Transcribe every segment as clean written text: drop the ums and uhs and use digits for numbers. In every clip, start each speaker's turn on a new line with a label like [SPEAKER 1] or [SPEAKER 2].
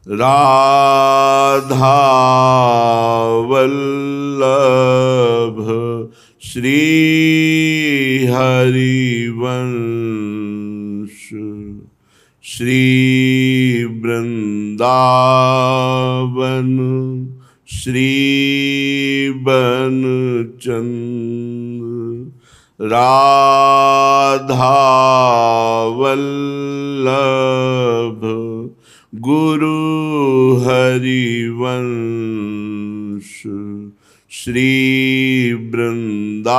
[SPEAKER 1] राधा वल्लभ श्री हरिवंश श्री वृंदावन श्री बनचंद्र राधा वल्लभ गुरु हरिवंश श्री वृंदावन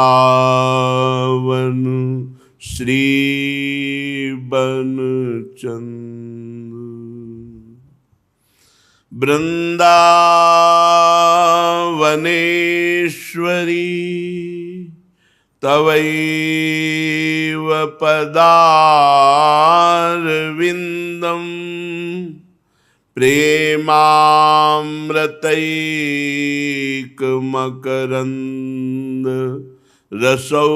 [SPEAKER 1] श्री बनचंद्र। वृंदावनेश्वरी तवैव पदारविंदम प्रेमामृतैकमकरंद रसौघपूर्णम्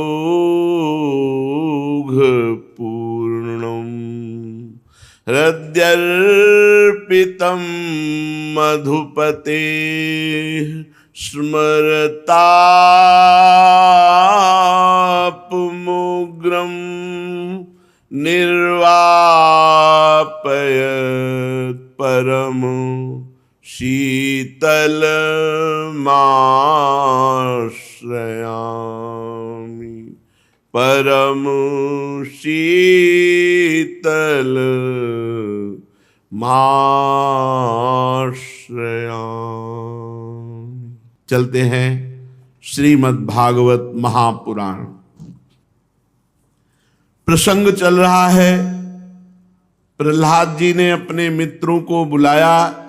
[SPEAKER 1] हृद्यर्पितं मधुपते स्मरतापमुग्रं निर्वापयत् परम शीतलमाश्रयामि परम शीतलमाश्रयामि। चलते हैं श्रीमद् भागवत महापुराण। प्रसंग चल रहा है, प्रहलाद जी ने अपने मित्रों को बुलाया।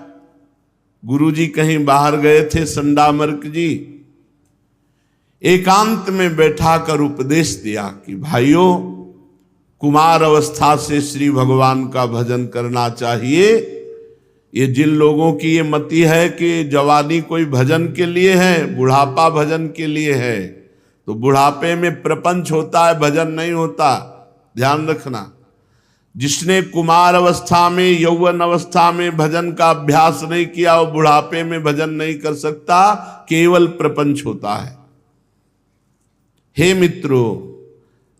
[SPEAKER 1] गुरुजी कहीं बाहर गए थे, संडामर्क जी एकांत में बैठाकर उपदेश दिया कि भाइयों, कुमार अवस्था से श्री भगवान का भजन करना चाहिए। ये जिन लोगों की ये मति है कि जवानी कोई भजन के लिए है, बुढ़ापा भजन के लिए है, तो बुढ़ापे में प्रपंच होता है, भजन नहीं होता। ध्यान रखना, जिसने कुमार अवस्था में, यौवन अवस्था में भजन का अभ्यास नहीं किया, वो बुढ़ापे में भजन नहीं कर सकता, केवल प्रपंच होता है। हे मित्रों,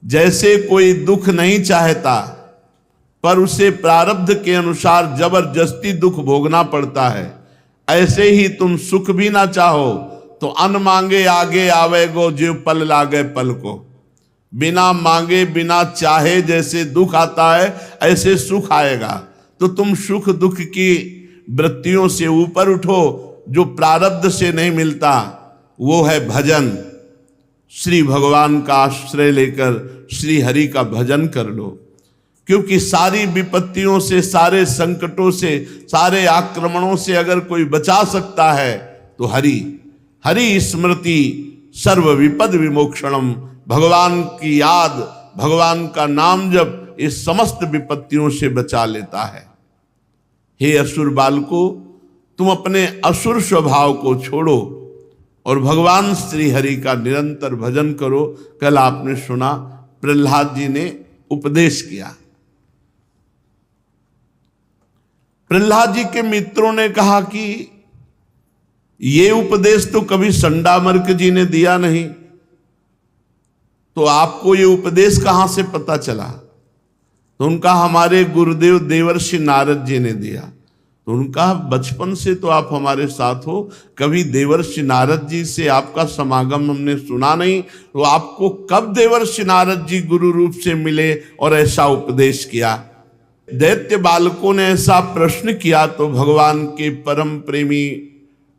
[SPEAKER 1] जैसे कोई दुख नहीं चाहता पर उसे प्रारब्ध के अनुसार जबरदस्ती दुख भोगना पड़ता है, ऐसे ही तुम सुख भी ना चाहो तो अन मांगे आगे आवेगो, जो पल लागे पल को। बिना मांगे बिना चाहे जैसे दुख आता है, ऐसे सुख आएगा। तो तुम सुख दुख की वृत्तियों से ऊपर उठो। जो प्रारब्ध से नहीं मिलता वो है भजन। श्री भगवान का आश्रय लेकर श्री हरि का भजन कर लो, क्योंकि सारी विपत्तियों से, सारे संकटों से, सारे आक्रमणों से अगर कोई बचा सकता है तो हरि। हरि स्मृति सर्व विपद विमोक्षणम। भगवान की याद, भगवान का नाम जब इस समस्त विपत्तियों से बचा लेता है। हे असुर बालकों, तुम अपने असुर स्वभाव को छोड़ो और भगवान श्री हरि का निरंतर भजन करो। कल आपने सुना, प्रहलाद जी ने उपदेश किया। प्रहलाद जी के मित्रों ने कहा कि ये उपदेश तो कभी संडामर्क जी ने दिया नहीं, तो आपको ये उपदेश कहां से पता चला? तो उनका हमारे गुरुदेव देवर्षि नारद जी ने दिया। तो उनका बचपन से तो आप हमारे साथ हो, कभी देवर्षि नारद जी से आपका समागम हमने सुना नहीं, तो आपको कब देवर्षि नारद जी गुरु रूप से मिले और ऐसा उपदेश किया? दैत्य बालकों ने ऐसा प्रश्न किया तो भगवान के परम प्रेमी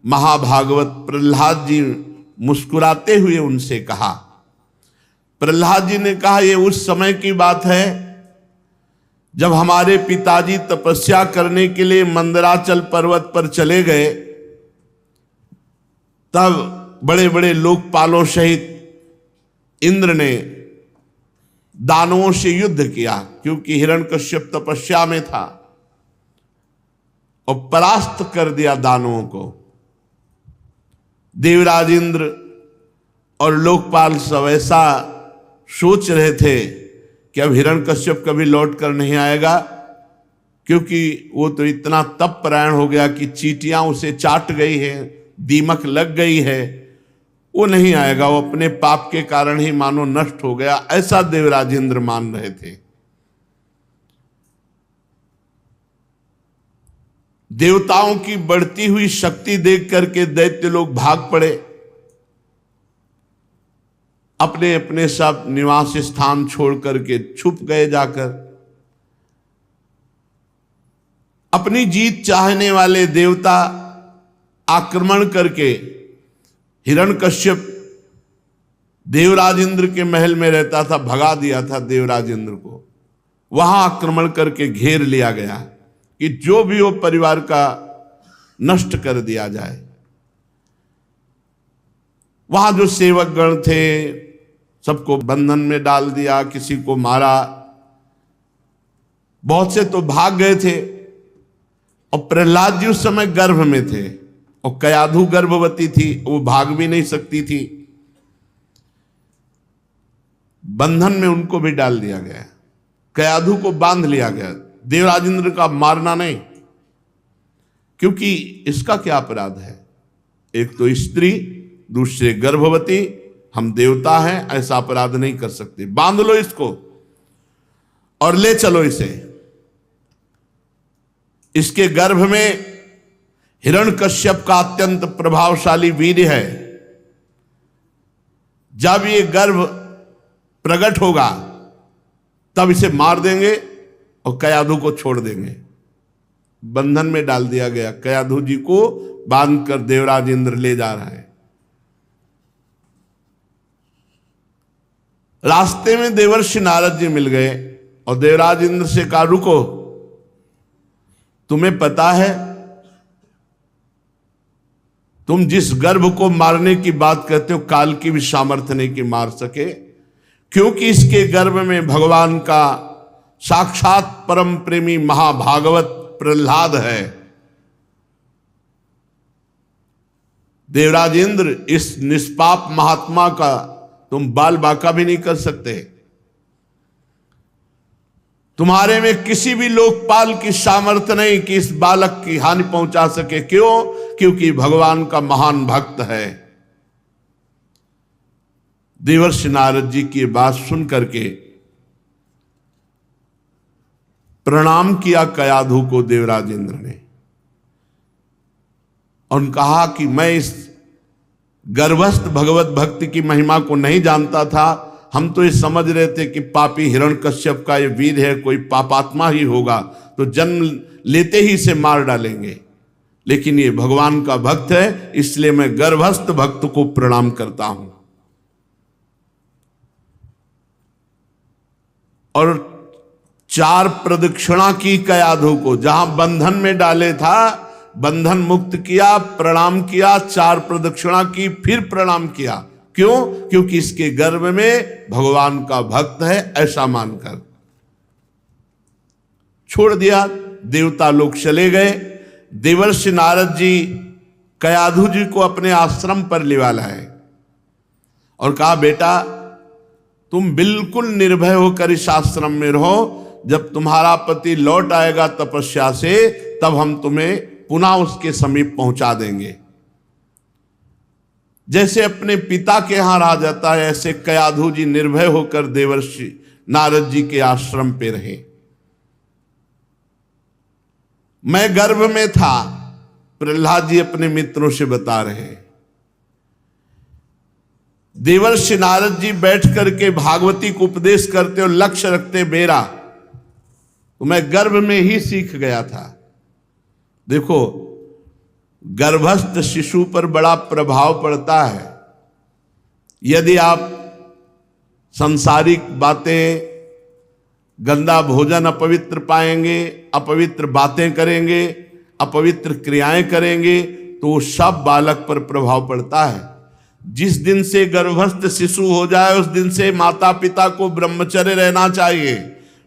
[SPEAKER 1] महाभागवत प्रहलाद जी मुस्कुराते हुए उनसे कहा। प्रहलाद जी ने कहा, ये उस समय की बात है जब हमारे पिताजी तपस्या करने के लिए मंदराचल पर्वत पर चले गए, तब बड़े बड़े लोकपालों सहित इंद्र ने दानवों से युद्ध किया, क्योंकि हिरण्यकश्यप तपस्या में था, और परास्त कर दिया दानवों को। देवराज इंद्र और लोकपाल सब ऐसा सोच रहे थे कि अब हिरण्यकश्यप कभी लौट कर नहीं आएगा, क्योंकि वो तो इतना तप परायण हो गया कि चींटियां उसे चाट गई है, दीमक लग गई है, वो नहीं आएगा, वो अपने पाप के कारण ही मानो नष्ट हो गया, ऐसा देवराजेंद्र मान रहे थे। देवताओं की बढ़ती हुई शक्ति देख करके दैत्य लोग भाग पड़े, अपने अपने सब निवास स्थान छोड़ करके छुप गए जाकर। अपनी जीत चाहने वाले देवता आक्रमण करके हिरण्यकश्यप देवराज इंद्र के महल में रहता था, भगा दिया था देवराज इंद्र को। वहां आक्रमण करके घेर लिया गया कि जो भी हो परिवार का नष्ट कर दिया जाए। वहां जो सेवक गण थे सबको बंधन में डाल दिया, किसी को मारा, बहुत से तो भाग गए थे। और प्रहलाद जी उस समय गर्भ में थे और कयाधु गर्भवती थी, वो भाग भी नहीं सकती थी। बंधन में उनको भी डाल दिया गया, कयाधु को बांध लिया गया, देवराजेंद्र का मारना नहीं, क्योंकि इसका क्या अपराध है? एक तो स्त्री, दूसरे गर्भवती, हम देवता हैं, ऐसा अपराध नहीं कर सकते। बांध लो इसको और ले चलो इसे। इसके गर्भ में हिरण्यकश्यप का अत्यंत प्रभावशाली वीर्य है। जब ये गर्भ प्रकट होगा तब इसे मार देंगे और कयाधु को छोड़ देंगे। बंधन में डाल दिया गया, कयाधु जी को बांधकर देवराज इंद्र ले जा रहा है। रास्ते में देवर्षि नारद जी मिल गए और देवराज इंद्र से कहा, रुको, तुम्हें पता है तुम जिस गर्भ को मारने की बात कहते हो काल की भी सामर्थ्य नहीं कि मार सके, क्योंकि इसके गर्भ में भगवान का साक्षात परम प्रेमी महाभागवत प्रहलाद है। देवराज इंद्र, इस निष्पाप महात्मा का तुम बाल बाका भी नहीं कर सकते। तुम्हारे में किसी भी लोकपाल की सामर्थ्य नहीं कि इस बालक की हानि पहुंचा सके। क्यों? क्योंकि भगवान का महान भक्त है। देवर्षि नारद जी की बात सुन करके प्रणाम किया कयाधु को देवराज इंद्र ने और कहा कि मैं इस गर्भस्थ भगवत भक्ति की महिमा को नहीं जानता था। हम तो ये समझ रहे थे कि पापी हिरण्यकश्यप का ये वीर है, कोई पापात्मा ही होगा, तो जन्म लेते ही इसे मार डालेंगे। लेकिन ये भगवान का भक्त है, इसलिए मैं गर्भस्थ भक्त को प्रणाम करता हूं। और 4 प्रदक्षिणा की कयाधु को, जहां बंधन में डाले था, बंधन मुक्त किया, प्रणाम किया, 4 प्रदक्षिणा की, फिर प्रणाम किया। क्यों? क्योंकि इसके गर्भ में भगवान का भक्त है, ऐसा मानकर छोड़ दिया। देवता लोग चले गए। देवर्षि नारद जी कयाधु जी को अपने आश्रम पर लिवा लाए और कहा, बेटा तुम बिल्कुल निर्भय होकर इस आश्रम में रहो। जब तुम्हारा पति लौट आएगा तपस्या से, तब हम तुम्हें पुनः उसके समीप पहुंचा देंगे। जैसे अपने पिता के यहां रहा जाता है, ऐसे कयाधु जी निर्भय होकर देवर्षि नारद जी के आश्रम पे रहे। मैं गर्भ में था, प्रहलाद जी अपने मित्रों से बता रहे हैं। देवर्षि नारद जी बैठ करके भागवती को उपदेश करते और लक्ष्य रखते मेरा, तो मैं गर्भ में ही सीख गया था। देखो, गर्भस्थ शिशु पर बड़ा प्रभाव पड़ता है। यदि आप सांसारिक बातें, गंदा भोजन अपवित्र पाएंगे, अपवित्र बातें करेंगे, अपवित्र क्रियाएं करेंगे, तो सब बालक पर प्रभाव पड़ता है। जिस दिन से गर्भस्थ शिशु हो जाए उस दिन से माता पिता को ब्रह्मचर्य रहना चाहिए,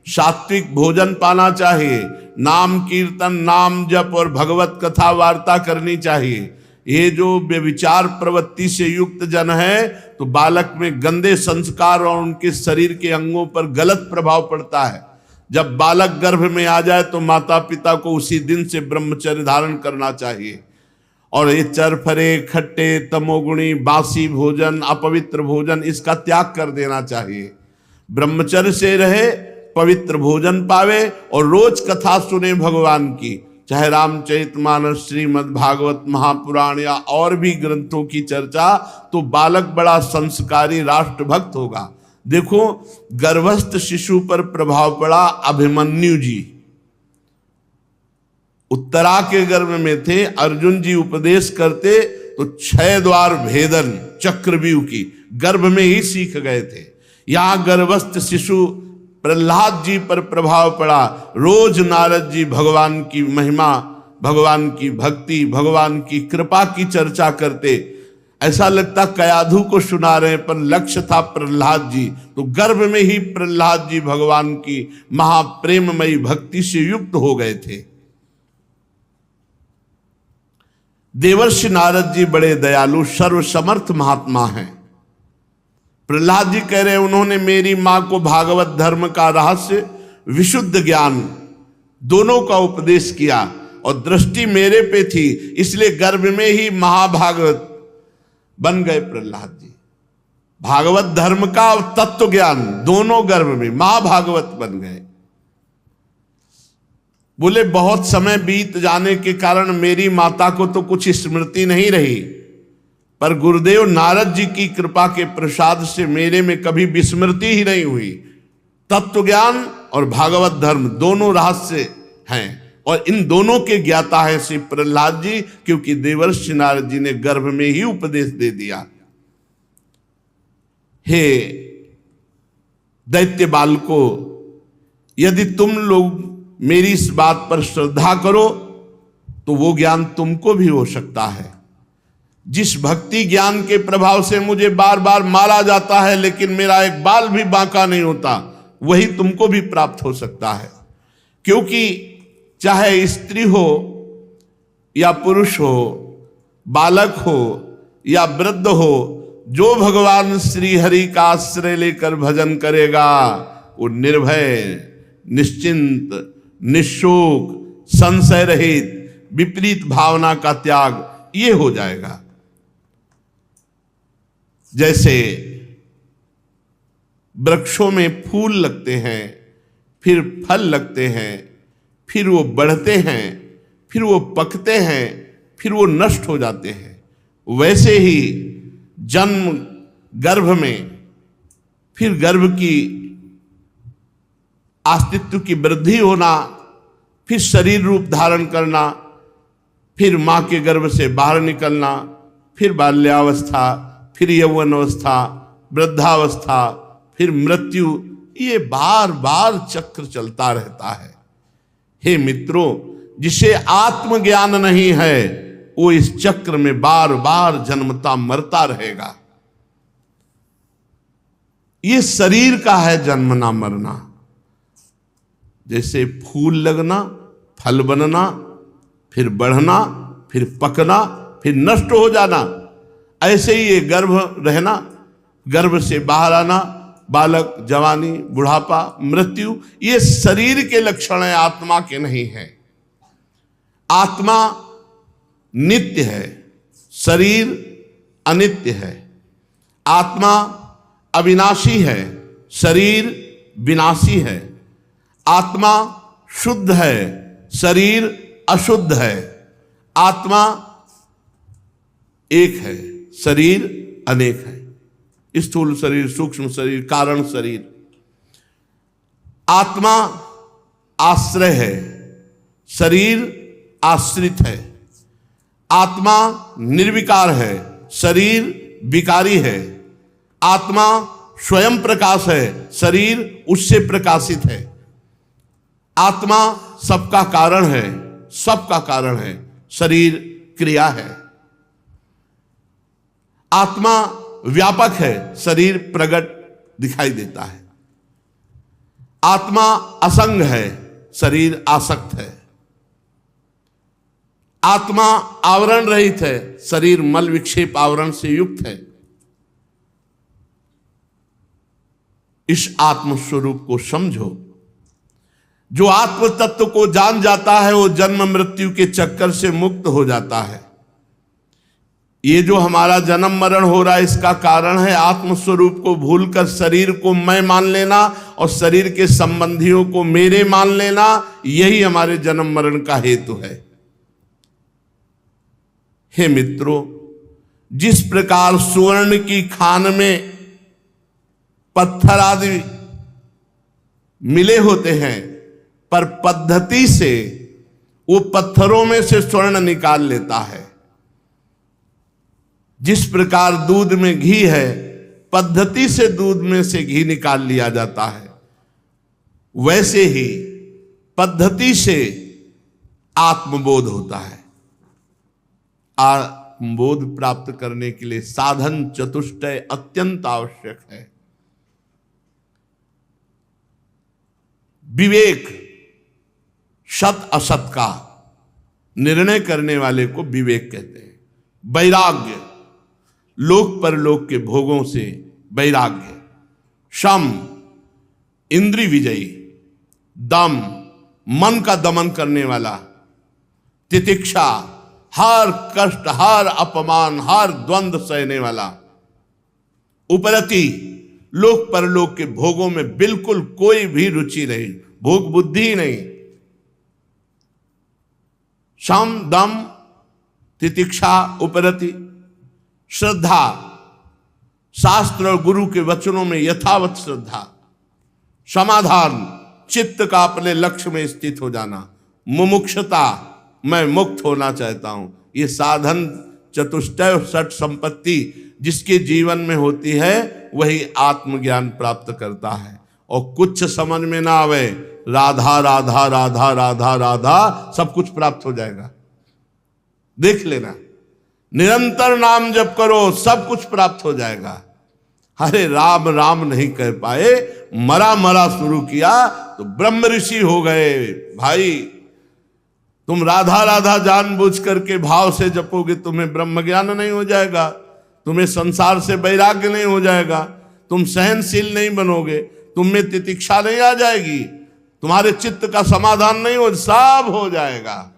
[SPEAKER 1] सात्विक भोजन पाना चाहिए, नाम कीर्तन, नाम जप और भगवत कथा वार्ता करनी चाहिए। ये जो व्यभिचार प्रवृत्ति से युक्त जन है, तो बालक में गंदे संस्कार और उनके शरीर के अंगों पर गलत प्रभाव पड़ता है। जब बालक गर्भ में आ जाए तो माता पिता को उसी दिन से ब्रह्मचर्य धारण करना चाहिए। और ये चरफरे, खट्टे, तमोगुणी, बासी भोजन, अपवित्र भोजन, इसका त्याग कर देना चाहिए। ब्रह्मचर्य से रहे, पवित्र भोजन पावे और रोज कथा सुने भगवान की, चाहे रामचरितमानस, श्रीमद् भागवत, महापुराण या और भी ग्रंथों की चर्चा, तो बालक बड़ा संस्कारी राष्ट्रभक्त होगा। देखो, गर्भस्थ शिशु पर प्रभाव पड़ा अभिमन्यु जी। उत्तरा के गर्भ में थे, अर्जुन जी उपदेश करते तो 6 द्वार भेदन चक्रव्यूह की गर्भ में ही सीख गए थे। यहां गर्भस्थ शिशु प्रहलाद जी पर प्रभाव पड़ा। रोज नारद जी भगवान की महिमा, भगवान की भक्ति, भगवान की कृपा की चर्चा करते। ऐसा लगता कयाधु को सुना रहे, पर लक्ष्य था प्रहलाद जी। तो गर्भ में ही प्रहलाद जी भगवान की महाप्रेममयी भक्ति से युक्त हो गए थे। देवर्षि नारद जी बड़े दयालु, सर्वसमर्थ महात्मा हैं। प्रहलाद जी कह रहे, उन्होंने मेरी मां को भागवत धर्म का रहस्य, विशुद्ध ज्ञान दोनों का उपदेश किया और दृष्टि मेरे पे थी, इसलिए गर्भ में ही महाभागवत बन गए प्रहलाद जी। भागवत धर्म का और तत्व ज्ञान दोनों गर्भ में महाभागवत बन गए। बोले बहुत समय बीत जाने के कारण मेरी माता को तो कुछ स्मृति नहीं रही, पर गुरुदेव नारद जी की कृपा के प्रसाद से मेरे में कभी विस्मृति ही नहीं हुई। तत्व ज्ञान और भागवत धर्म दोनों रहस्य हैं और इन दोनों के ज्ञाता है श्री प्रहलाद जी, क्योंकि देवर्षि नारद जी ने गर्भ में ही उपदेश दे दिया। हे दैत्य बालको, यदि तुम लोग मेरी इस बात पर श्रद्धा करो तो वो ज्ञान तुमको भी हो सकता है। जिस भक्ति ज्ञान के प्रभाव से मुझे बार बार मारा जाता है लेकिन मेरा एक बाल भी बांका नहीं होता, वही तुमको भी प्राप्त हो सकता है। क्योंकि चाहे स्त्री हो या पुरुष हो, बालक हो या वृद्ध हो, जो भगवान श्री हरि का आश्रय लेकर भजन करेगा वो निर्भय, निश्चिंत, निशोक, संशय रहित, विपरीत भावना का त्याग ये हो जाएगा। जैसे वृक्षों में फूल लगते हैं, फिर फल लगते हैं, फिर वो बढ़ते हैं, फिर वो पकते हैं, फिर वो नष्ट हो जाते हैं, वैसे ही जन्म गर्भ में, फिर गर्भ की अस्तित्व की वृद्धि होना, फिर शरीर रूप धारण करना, फिर मां के गर्भ से बाहर निकलना, फिर बाल्यावस्था, फिर यौवन अवस्था, वृद्धावस्था, फिर मृत्यु, ये बार बार चक्र चलता रहता है। हे मित्रों, जिसे आत्मज्ञान नहीं है वो इस चक्र में बार बार जन्मता मरता रहेगा। ये शरीर का है जन्मना मरना। जैसे फूल लगना, फल बनना, फिर बढ़ना, फिर पकना, फिर नष्ट हो जाना, ऐसे ही ये गर्भ रहना, गर्भ से बाहर आना, बालक, जवानी, बुढ़ापा, मृत्यु, ये शरीर के लक्षण है, आत्मा के नहीं है। आत्मा नित्य है, शरीर अनित्य है। आत्मा अविनाशी है, शरीर विनाशी है। आत्मा शुद्ध है, शरीर अशुद्ध है। आत्मा एक है, शरीर अनेक है। स्थूल शरीर, सूक्ष्म शरीर, कारण शरीर। आत्मा आश्रय है, शरीर आश्रित है। आत्मा निर्विकार है, शरीर विकारी है। आत्मा स्वयं प्रकाश है, शरीर उससे प्रकाशित है। आत्मा सबका कारण है, सबका कारण है, शरीर क्रिया है। आत्मा व्यापक है, शरीर प्रकट दिखाई देता है। आत्मा असंग है, शरीर आसक्त है। आत्मा आवरण रहित है, शरीर मल विक्षेप आवरण से युक्त है। इस आत्म स्वरूप को समझो। जो आत्म तत्व को जान जाता है वो जन्म मृत्यु के चक्कर से मुक्त हो जाता है। ये जो हमारा जन्म मरण हो रहा है इसका कारण है आत्म स्वरूप को भूलकर शरीर को मैं मान लेना और शरीर के संबंधियों को मेरे मान लेना। यही हमारे जन्म मरण का हेतु है। हे मित्रों, जिस प्रकार सुवर्ण की खान में पत्थर आदि मिले होते हैं, पर पद्धति से वो पत्थरों में से स्वर्ण निकाल लेता है। जिस प्रकार दूध में घी है, पद्धति से दूध में से घी निकाल लिया जाता है, वैसे ही पद्धति से आत्मबोध होता है। आत्मबोध प्राप्त करने के लिए साधन चतुष्टय अत्यंत आवश्यक है। विवेक, सत असत का निर्णय करने वाले को विवेक कहते हैं। वैराग्य, लोक परलोक के भोगों से वैराग्य। शम, इंद्रिय विजयी। दम, मन का दमन करने वाला। तितिक्षा, हर कष्ट, हर अपमान, हर द्वंद्व सहने वाला। उपरति, लोक परलोक के भोगों में बिल्कुल कोई भी रुचि नहीं, भोग बुद्धि ही नहीं। शम, दम, तितिक्षा, उपरति। श्रद्धा, शास्त्र और गुरु के वचनों में यथावत श्रद्धा। समाधान, चित्त का अपने लक्ष्य में स्थित हो जाना। मुमुक्षता, मैं मुक्त होना चाहता हूं। ये साधन चतुष्टय और षट संपत्ति जिसके जीवन में होती है वही आत्मज्ञान प्राप्त करता है। और कुछ समझ में ना आवे, राधा राधा राधा राधा राधा सब कुछ प्राप्त हो जाएगा। देख लेना, निरंतर नाम जप करो, सब कुछ प्राप्त हो जाएगा। अरे राम राम नहीं कह पाए, मरा मरा शुरू किया तो ब्रह्म ऋषि हो गए। भाई, तुम राधा राधा जानबूझ करके भाव से जपोगे, तुम्हें ब्रह्म ज्ञान नहीं हो जाएगा, तुम्हें संसार से वैराग्य नहीं हो जाएगा, तुम सहनशील नहीं बनोगे, तुम में तितिक्षा नहीं आ जाएगी, तुम्हारे चित्त का समाधान नहीं हो, सब हो जाएगा।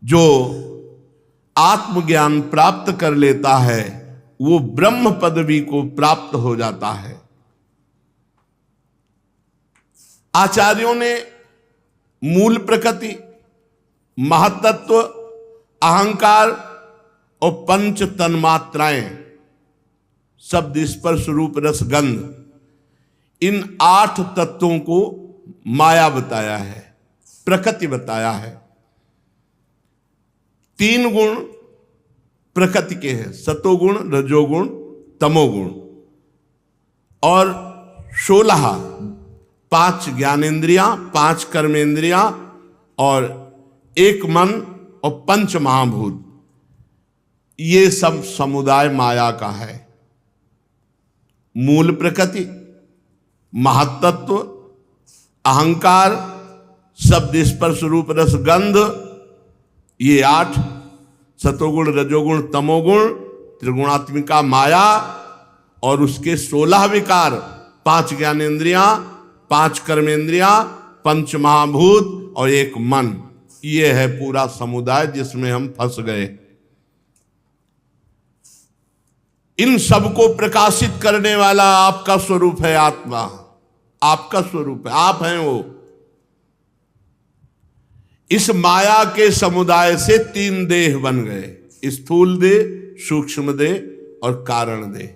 [SPEAKER 1] जो आत्मज्ञान प्राप्त कर लेता है वो ब्रह्म पदवी को प्राप्त हो जाता है। आचार्यों ने मूल प्रकृति, महत्त्व, अहंकार और पंच तन्मात्राएं, शब्द, स्पर्श, रूप, रस, गंध, इन 8 तत्वों को माया बताया है, प्रकृति बताया है। 3 गुण प्रकृति के हैं, सतोगुण, रजोगुण, तमोगुण। और 16, 5 ज्ञानेंद्रियां, 5 कर्मेंद्रियां और 1 मन और 5 महाभूत। ये सब समुदाय माया का है। मूल प्रकृति, महत्त्व, अहंकार, शब्द, स्पर्श, रूप, रस, गंध, ये 8, सतोगुण, रजोगुण, तमोगुण, त्रिगुणात्मिका माया और उसके 16 विकार, 5 ज्ञानेंद्रियां, 5 कर्मेंद्रियां, 5 महाभूत और 1 मन। ये है पूरा समुदाय जिसमें हम फंस गए। इन सबको प्रकाशित करने वाला आपका स्वरूप है आत्मा, आपका स्वरूप है, आप हैं वो। इस माया के समुदाय से 3 देह बन गए, स्थूल देह, सूक्ष्म देह और कारण देह।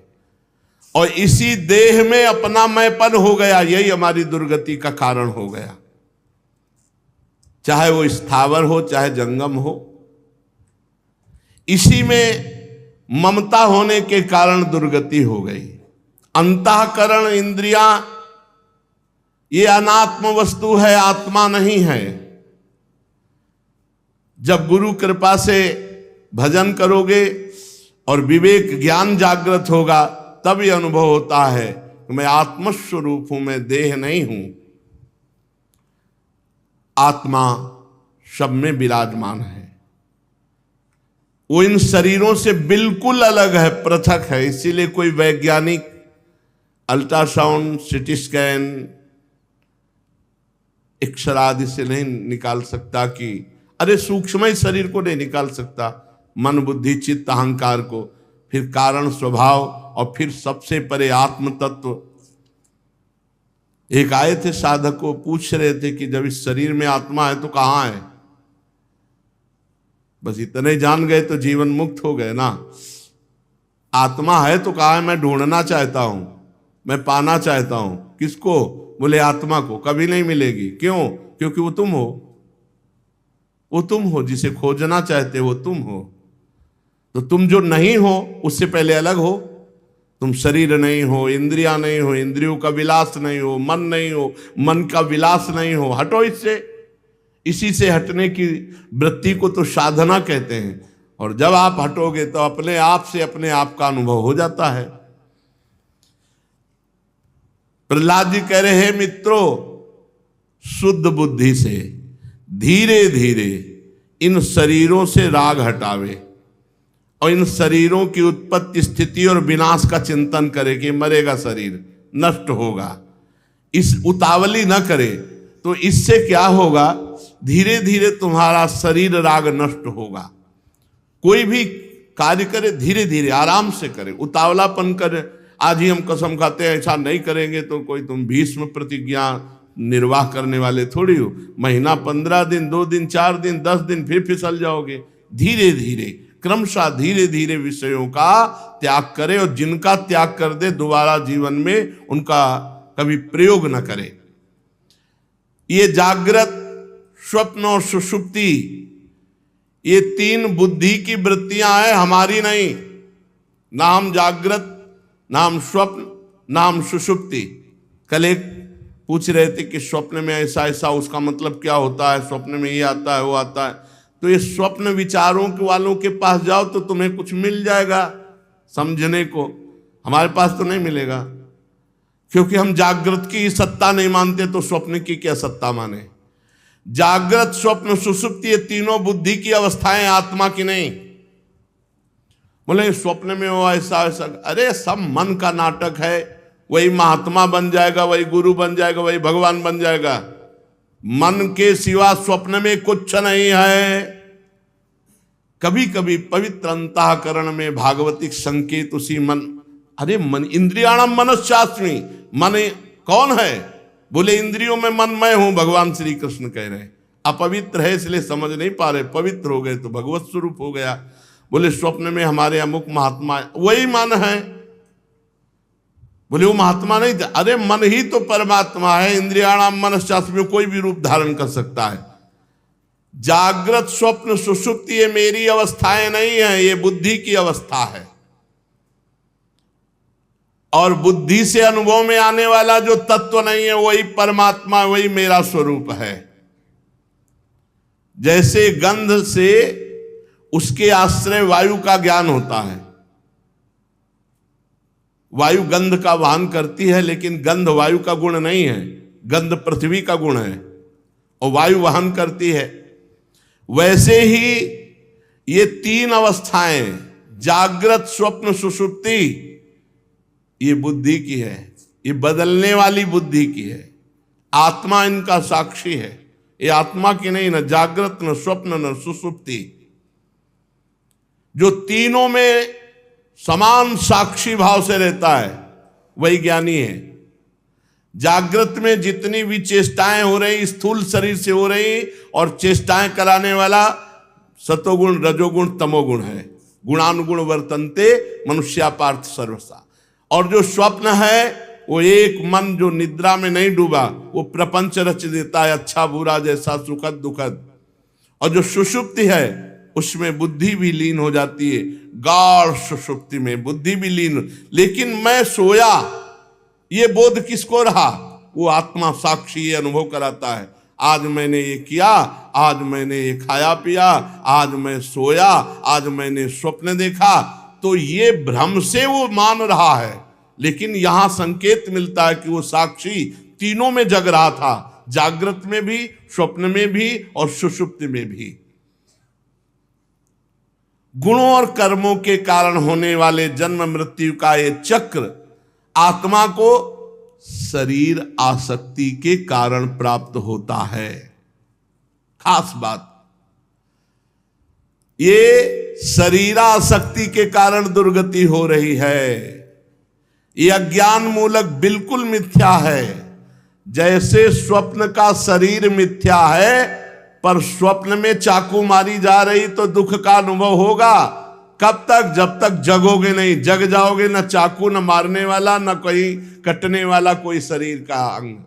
[SPEAKER 1] और इसी देह में अपना मैंपन हो गया, यही हमारी दुर्गति का कारण हो गया। चाहे वो स्थावर हो चाहे जंगम हो, इसी में ममता होने के कारण दुर्गति हो गई। अंतःकरण, इंद्रियां, ये अनात्म वस्तु है, आत्मा नहीं है। जब गुरु कृपा से भजन करोगे और विवेक ज्ञान जागृत होगा तब ये अनुभव होता है कि मैं आत्मस्वरूप हूं, मैं देह नहीं हूं। आत्मा सब में विराजमान है, वो इन शरीरों से बिल्कुल अलग है, पृथक है। इसीलिए कोई वैज्ञानिक अल्ट्रासाउंड, सिटी स्कैन, अक्षर आदि से नहीं निकाल सकता कि अरे सूक्ष्म शरीर को नहीं निकाल सकता, मन बुद्धि चित्त अहंकार को, फिर कारण स्वभाव, और फिर सबसे परे आत्म तत्व। एक आए थे साधक को पूछ रहे थे कि जब इस शरीर में आत्मा है तो कहाँ है? बस इतने जान गए तो जीवन मुक्त हो गए ना। आत्मा है तो कहाँ है? मैं ढूंढना चाहता हूं, मैं पाना चाहता हूं। किसको? बोले आत्मा को। कभी नहीं मिलेगी। क्यों? क्योंकि वो तुम हो, वो तुम हो, जिसे खोजना चाहते हो वो तुम हो। तो तुम जो नहीं हो उससे पहले अलग हो। तुम शरीर नहीं हो, इंद्रियां नहीं हो, इंद्रियों का विलास नहीं हो, मन नहीं हो, मन का विलास नहीं हो। हटो इससे। इसी से हटने की वृत्ति को तो साधना कहते हैं। और जब आप हटोगे तो अपने आप से अपने आप का अनुभव हो जाता है। प्रहलाद जी कह रहे हैं मित्रों, शुद्ध बुद्धि से धीरे धीरे इन शरीरों से राग हटावे और इन शरीरों की उत्पत्ति स्थिति और विनाश का चिंतन करे कि मरेगा शरीर, नष्ट होगा। इस उतावली न करे तो इससे क्या होगा? धीरे धीरे तुम्हारा शरीर राग नष्ट होगा। कोई भी कार्य करे धीरे धीरे आराम से करे, उतावलापन करे। आज ही हम कसम खाते हैं ऐसा नहीं करेंगे तो कोई तुम भीष्म प्रतिज्ञा निर्वाह करने वाले थोड़ी हो। महीना 15 दिन 2 दिन 4 दिन 10 दिन फिर फिसल जाओगे। धीरे धीरे क्रमशः धीरे धीरे विषयों का त्याग करे, और जिनका त्याग कर दे दोबारा जीवन में उनका कभी प्रयोग न करे। ये जागृत, स्वप्न और सुषुप्ति, ये 3 बुद्धि की वृत्तियां हैं, हमारी नहीं। ना हम जागृत, ना हम स्वप्न, ना हम सुषुप्ति। कल एक पूछ रहे थे कि स्वप्न में ऐसा ऐसा, उसका मतलब क्या होता है? स्वप्न में ये आता है वो आता है। तो ये स्वप्न विचारों के वालों के पास जाओ तो तुम्हें कुछ मिल जाएगा समझने को। हमारे पास तो नहीं मिलेगा, क्योंकि हम जागृत की सत्ता नहीं मानते, तो स्वप्न की क्या सत्ता माने? जागृत, स्वप्न, सुषुप्ति, ये तीनों बुद्धि की अवस्थाएं, आत्मा की नहीं। बोले स्वप्न में वो ऐसा ऐसा, अरे सब मन का नाटक है। वही महात्मा बन जाएगा, वही गुरु बन जाएगा, वही भगवान बन जाएगा। मन के सिवा स्वप्न में कुछ नहीं है। कभी कभी पवित्र अंतःकरण में भागवतिक संकेत उसी मन, अरे मन इंद्रियाणाम मनश्चास्मि, मन कौन है? बोले इंद्रियों में मन मैं हूं, भगवान श्री कृष्ण कह रहे हैं। अपवित्र है इसलिए समझ नहीं पा रहे, पवित्र हो गए तो भगवत स्वरूप हो गया। बोले स्वप्न में हमारे अमुक महात्मा, वही मन है। बोले वो महात्मा नहीं था, अरे मन ही तो परमात्मा है। इंद्रियाणाम मनश्चास्मि में कोई भी रूप धारण कर सकता है। जागृत, स्वप्न, सुषुप्ति ये मेरी अवस्थाएं नहीं है, ये बुद्धि की अवस्था है। और बुद्धि से अनुभव में आने वाला जो तत्व नहीं है वही परमात्मा, वही मेरा स्वरूप है। जैसे गंध से उसके आश्रय वायु का ज्ञान होता है। वायु गंध का वहन करती है, लेकिन गंध वायु का गुण नहीं है, गंध पृथ्वी का गुण है और वायु वहन करती है। वैसे ही ये 3 अवस्थाएं, जागृत, स्वप्न, सुषुप्ति, ये बुद्धि की है। ये बदलने वाली बुद्धि की है। आत्मा इनका साक्षी है। ये आत्मा की नहीं, न जागृत, न स्वप्न, न सुषुप्ति। जो तीनों में समान साक्षी भाव से रहता है वही ज्ञानी है। जागृत में जितनी भी चेष्टाएं हो रही स्थूल शरीर से हो रही, और चेष्टाएं कराने वाला सतोगुण, रजोगुण, तमोगुण है। गुणानुगुण वर्तन्ते मनुष्या पार्थ सर्वसा। और जो स्वप्न है वो एक मन जो निद्रा में नहीं डूबा, वो प्रपंच रच देता है, अच्छा बुरा जैसा, सुखद दुखद। और जो सुषुप्ति है उसमें बुद्धि भी लीन हो जाती है। गाढ़ सुषुप्ति में बुद्धि भी लीन, लेकिन मैं सोया, ये बोध किसको रहा? वो आत्मा साक्षी ये अनुभव कराता है। आज मैंने ये किया, आज मैंने ये खाया पिया, आज मैं सोया, आज मैंने स्वप्न देखा। तो ये भ्रम से वो मान रहा है, लेकिन यहां संकेत मिलता है कि वो साक्षी तीनों में जग रहा था, जागृत में भी, स्वप्न में भी और सुषुप्ति में भी। गुणों और कर्मों के कारण होने वाले जन्म मृत्यु का ये चक्र आत्मा को शरीर आसक्ति के कारण प्राप्त होता है। खास बात, ये शरीरासक्ति के कारण दुर्गति हो रही है। ये अज्ञान मूलक बिल्कुल मिथ्या है। जैसे स्वप्न का शरीर मिथ्या है, पर स्वप्न में चाकू मारी जा रही तो दुख का अनुभव होगा। कब तक? जब तक जगोगे नहीं। जग जाओगे, न चाकू न मारने वाला, न कोई कटने वाला कोई शरीर का अंग।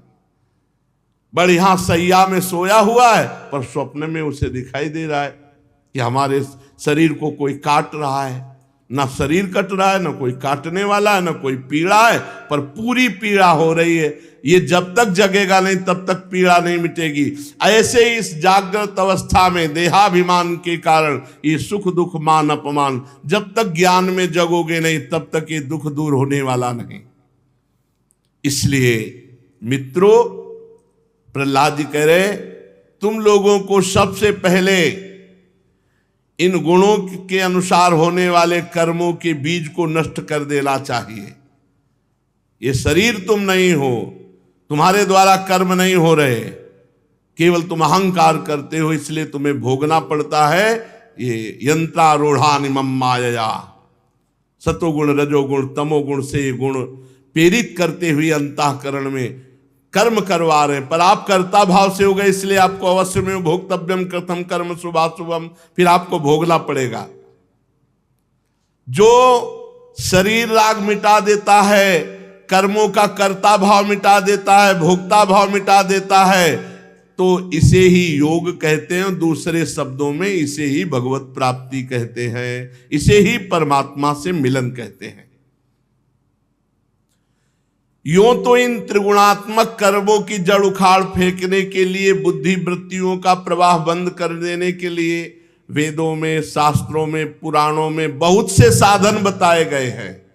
[SPEAKER 1] बढ़िया सैया में सोया हुआ है, पर स्वप्न में उसे दिखाई दे रहा है कि हमारे शरीर को कोई काट रहा है। न शरीर कट रहा है, न कोई काटने वाला है, न कोई पीड़ा है, पर पूरी पीड़ा हो रही है। ये जब तक जगेगा नहीं तब तक पीड़ा नहीं मिटेगी। ऐसे ही इस जागृत अवस्था में देहाभिमान के कारण ये सुख दुख मान अपमान, जब तक ज्ञान में जगोगे नहीं तब तक ये दुख दूर होने वाला नहीं। इसलिए मित्रों, प्रहलाद जी कह रहे, तुम लोगों को सबसे पहले इन गुणों के अनुसार होने वाले कर्मों के बीज को नष्ट कर देना चाहिए। ये शरीर तुम नहीं हो, तुम्हारे द्वारा कर्म नहीं हो रहे, केवल तुम अहंकार करते हो, इसलिए तुम्हें भोगना पड़ता है। ये यंत्रारूढ़ानि मम मायया, सतोगुण रजोगुण तमोगुण से गुण प्रेरित करते हुए अंतःकरण में कर्म करवा रहे हैं। पर आप कर्ता भाव से हो गए, इसलिए आपको अवश्य में भोक्तव्यम कृतम कर्म शुभाशुभम, फिर आपको भोगना पड़ेगा। जो शरीर राग मिटा देता है, कर्मों का कर्ता भाव मिटा देता है, भोक्ता भाव मिटा देता है, तो इसे ही योग कहते हैं। दूसरे शब्दों में इसे ही भगवत प्राप्ति कहते हैं, इसे ही परमात्मा से मिलन कहते हैं। यूं तो इन त्रिगुणात्मक कर्मों की जड़ उखाड़ फेंकने के लिए, बुद्धि वृत्तियों का प्रवाह बंद कर देने के लिए वेदों में, शास्त्रों में, पुराणों में बहुत से साधन बताए गए हैं।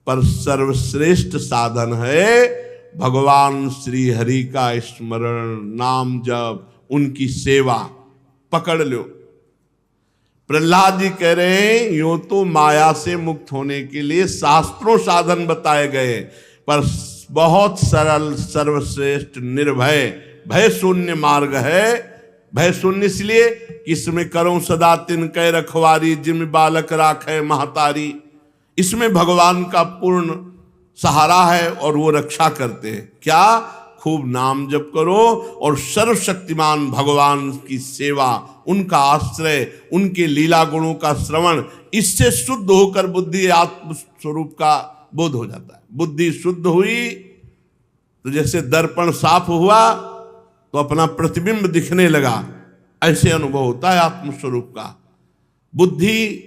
[SPEAKER 1] पर सर्वश्रेष्ठ साधन है भगवान श्री हरि का स्मरण, नाम जप, उनकी सेवा। पकड़ लो। प्रहलाद जी कह रहे हैं, यूं तो माया से मुक्त होने के लिए शास्त्रों साधन बताए गए, पर बहुत सरल, सर्वश्रेष्ठ, निर्भय, भय शून्य मार्ग है। भय शून्य इसलिए कि इसमें करो सदा तिनकै रखवारी, जिम बालक राखे महतारी। इसमें भगवान का पूर्ण सहारा है और वो रक्षा करते हैं। क्या? खूब नाम जप करो और सर्वशक्तिमान भगवान की सेवा, उनका आश्रय, उनके लीला गुणों का श्रवण। इससे शुद्ध होकर बुद्धि आत्म स्वरूप का बोध हो जाता है। बुद्धि शुद्ध हुई तो जैसे दर्पण साफ हुआ तो अपना प्रतिबिंब दिखने लगा, ऐसे अनुभव होता है आत्मस्वरूप का। बुद्धि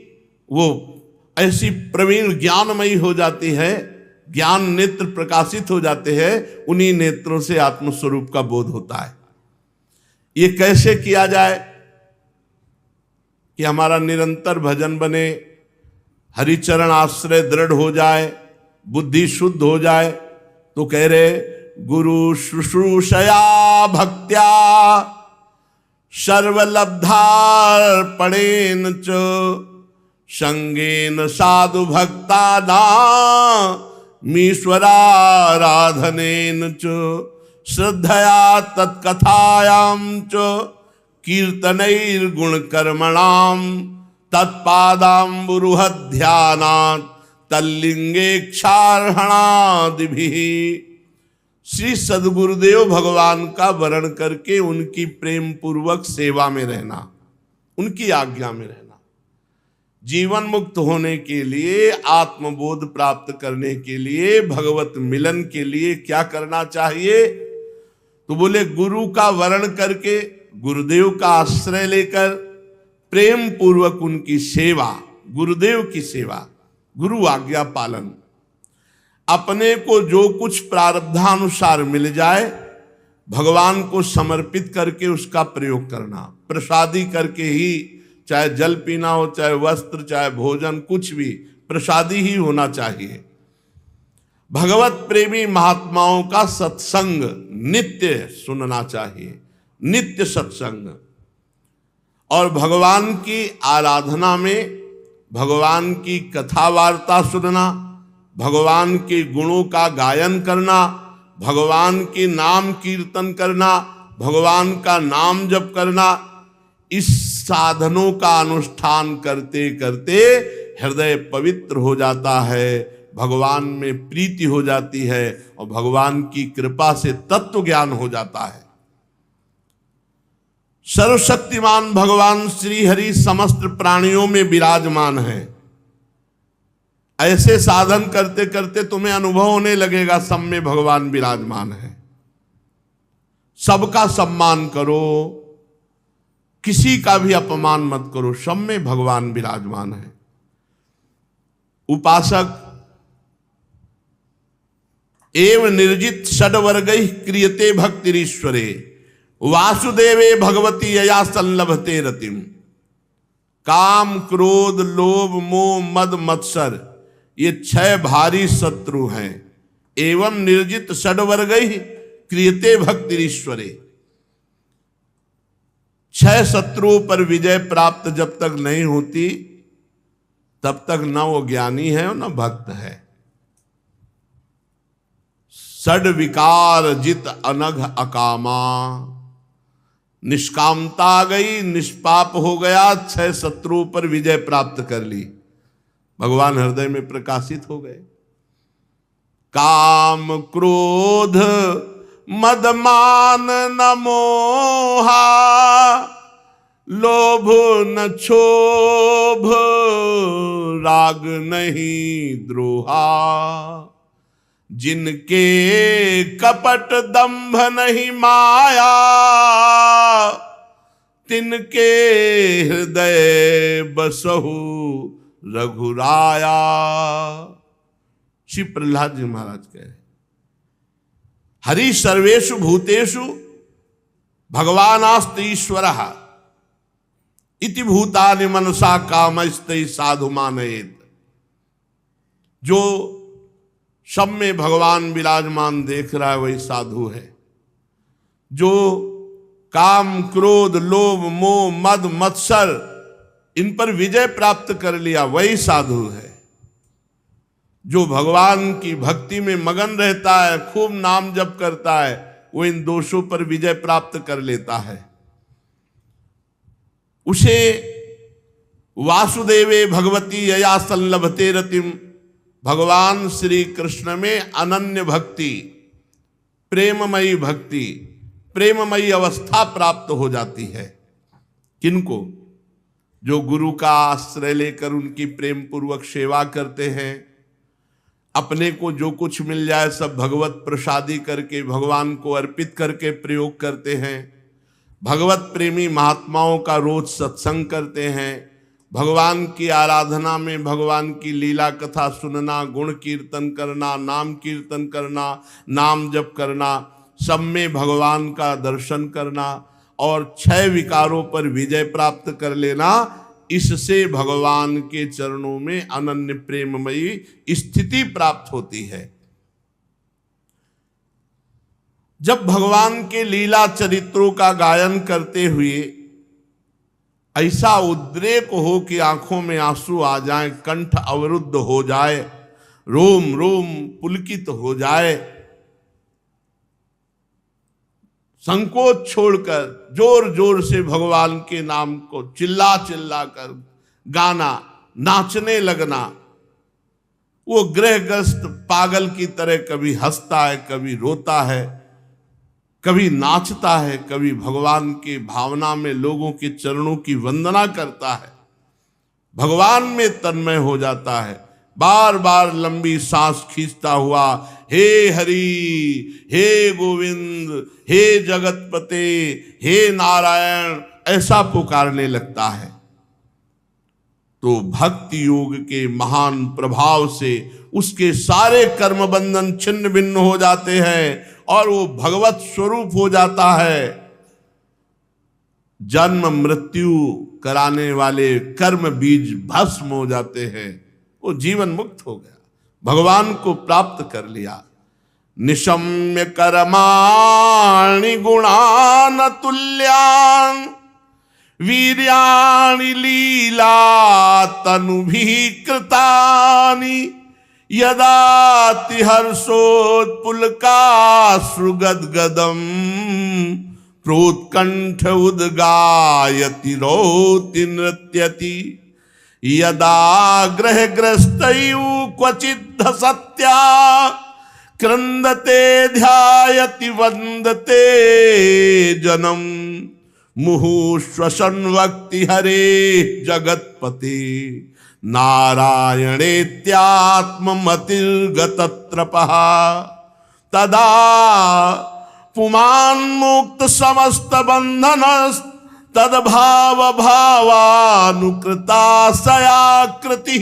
[SPEAKER 1] वो ऐसी प्रवीण ज्ञानमयी हो जाती है, ज्ञान नेत्र प्रकाशित हो जाते हैं, उन्हीं नेत्रों से आत्मस्वरूप का बोध होता है। ये कैसे किया जाए कि हमारा निरंतर भजन बने, हरिचरण आश्रय दृढ़ हो जाए, बुद्धि शुद्ध हो जाए? तो कह रहे, गुरु शुश्रूषया भक्त्या सर्वलब्धार्पणेन च संगेन साधु भक्ता मीश्वराराधनेन च श्रद्धया तत्कथायां च कीर्तनैर्गुण कर्मणां तत्पादाम्बुरुहध्यानात् तल्लिंगेक्षार्हणादिभिः। श्री सद्गुरुदेव भगवान का वरण करके उनकी प्रेम पूर्वक सेवा में रहना, उनकी आज्ञा में रहना। जीवन मुक्त होने के लिए, आत्मबोध प्राप्त करने के लिए, भगवत मिलन के लिए क्या करना चाहिए? तो बोले, गुरु का वरण करके, गुरुदेव का आश्रय लेकर प्रेम पूर्वक उनकी सेवा, गुरुदेव की सेवा, गुरु आज्ञा पालन। अपने को जो कुछ प्रारब्धानुसार मिल जाए भगवान को समर्पित करके उसका प्रयोग करना। प्रसादी करके ही, चाहे जल पीना हो, चाहे वस्त्र, चाहे भोजन, कुछ भी प्रसादी ही होना चाहिए। भगवत प्रेमी महात्माओं का सत्संग नित्य सुनना चाहिए, नित्य सत्संग। और भगवान की आराधना में भगवान की कथा वार्ता सुनना, भगवान के गुणों का गायन करना, भगवान के नाम कीर्तन करना, भगवान का नाम जप करना, इस साधनों का अनुष्ठान करते करते हृदय पवित्र हो जाता है, भगवान में प्रीति हो जाती है और भगवान की कृपा से तत्व ज्ञान हो जाता है। सर्वशक्तिमान भगवान श्री हरि समस्त प्राणियों में विराजमान है। ऐसे साधन करते करते तुम्हें अनुभव होने लगेगा सब में भगवान विराजमान है। सबका सम्मान करो, किसी का भी अपमान मत करो, सब में भगवान विराजमान है। उपासक एव निर्जित षड्वर्गैः क्रियते भक्तिरीश्वरे वासुदेवे भगवती यया संलभते रतिम। काम, क्रोध, लोभ, मोह, मद, मत्सर ये 6 भारी शत्रु हैं। एवं निर्जित षड्वर्गैः क्रियते भक्तिरीश्वरे। 6 शत्रुओं पर विजय प्राप्त जब तक नहीं होती तब तक न वो ज्ञानी है और न भक्त है। षड विकार जित अनघ अकामा। निष्कामता आ गई, निष्पाप हो गया, 6 शत्रुओं पर विजय प्राप्त कर ली, भगवान हृदय में प्रकाशित हो गए। काम, क्रोध, मद, मान, न मोहा, लोभ न क्षोभ, राग नहीं द्रोहा। जिनके कपट दंभ नहीं माया, तिनके हृदय बसहु रघुराया। श्री प्रहलाद जी महाराज कह रहे, हरि सर्वेषु भूतेषु भगवानास्त ईश्वरः इति भूतानि मनसा कामस्तै साधु मानयेत। जो सब में भगवान विराजमान देख रहा है वही साधु है। जो काम, क्रोध, लोभ, मोह, मद, मत्सर इन पर विजय प्राप्त कर लिया वही साधु है। जो भगवान की भक्ति में मगन रहता है, खूब नाम जप करता है, वो इन दोषों पर विजय प्राप्त कर लेता है। उसे वासुदेवे भगवती यया संलभते रतिम। भगवान श्री कृष्ण में अनन्य भक्ति, प्रेममयी भक्ति, प्रेममयी अवस्था प्राप्त हो जाती है। किनको? जो गुरु का आश्रय लेकर उनकी प्रेम पूर्वक सेवा करते हैं, अपने को जो कुछ मिल जाए सब भगवत प्रसादी करके भगवान को अर्पित करके प्रयोग करते हैं। भगवत प्रेमी महात्माओं का रोज सत्संग करते हैं। भगवान की आराधना में भगवान की लीला कथा सुनना, गुण कीर्तन करना, नाम कीर्तन करना, नाम जप करना, सब में भगवान का दर्शन करना और 6 विकारों पर विजय प्राप्त कर लेना, इससे भगवान के चरणों में अनन्य प्रेममयी स्थिति प्राप्त होती है। जब भगवान के लीला चरित्रों का गायन करते हुए ऐसा उद्रेक हो कि आंखों में आंसू आ जाए, कंठ अवरुद्ध हो जाए, रोम रोम पुलकित हो जाए, संकोच छोड़कर जोर जोर से भगवान के नाम को चिल्ला चिल्ला कर गाना, नाचने लगना, वो गृहग्रस्त पागल की तरह कभी हंसता है, कभी रोता है, कभी नाचता है, कभी भगवान के भावना में लोगों के चरणों की वंदना करता है, भगवान में तन्मय हो जाता है, बार बार लंबी सांस खींचता हुआ हे हरि, हे गोविंद, हे जगतपते, हे नारायण ऐसा पुकारने लगता है। तो भक्ति योग के महान प्रभाव से उसके सारे कर्म बंधन छिन्न भिन्न हो जाते हैं और वो भगवत स्वरूप हो जाता है। जन्म मृत्यु कराने वाले कर्म बीज भस्म हो जाते हैं, वो जीवन मुक्त हो गया, भगवान को प्राप्त कर लिया। निशम्य कर्माणि गुणान तुल्यान वीर्याणि लीला तनुभि कृतानि यदाति हर्षोत्पुलकाश्रुगद्गदम् प्रोत्कंठ उद्गायति रोति नृत्यति यदा ग्रहग्रस्तयु क्वचिद् सत्या क्रंदते ध्यायति वंदते जनम मुहुश्वसन वक्ति हरे जगत्पते नारायणेत्यात्ममतिर्गतत्रपः तदा पुमान् मुक्त समस्त बंधन तद्भाव भावानुकृताशयाकृति